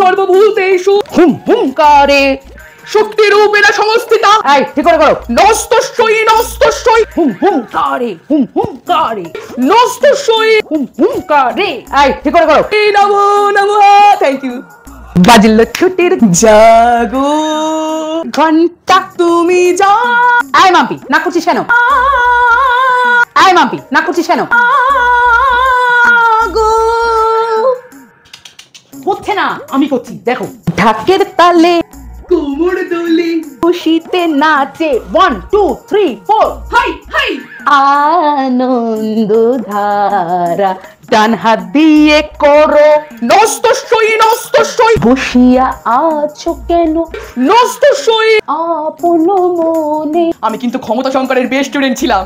সর্বভূতেষু হুম হুঙ্কারে শক্তিরূপেণ সংস্থিতা। এই ঠিক করে করো। নস্তস্যই নস্তস্যই হুম হুঙ্কারে হুম হুঙ্কারে নস্তস্যই হুম হুঙ্কারে। এই ঠিক করে করো। নমো নমঃ। Thank you. বাজল ছুটির জাগো ঘন্টা তুমি যা। এই মাম্পি না করছিস কেন? এই মাম্পি না করছিস কেন? হচ্ছে না, আমি করছি দেখো। ঢাকের তালে কোমর দোলে খুশিতে নাচে 1 2 3 4 হাই হাই আনন্দ ধারা ডান হাত দিয়ে করো নস্তস্যই নস্তস্যই। বসিয়া আছো কেন নস্তস্যই আপন মনে। আমি কিন্তু ক্ষমতা শঙ্করের বেস্ট স্টুডেন্ট ছিলাম।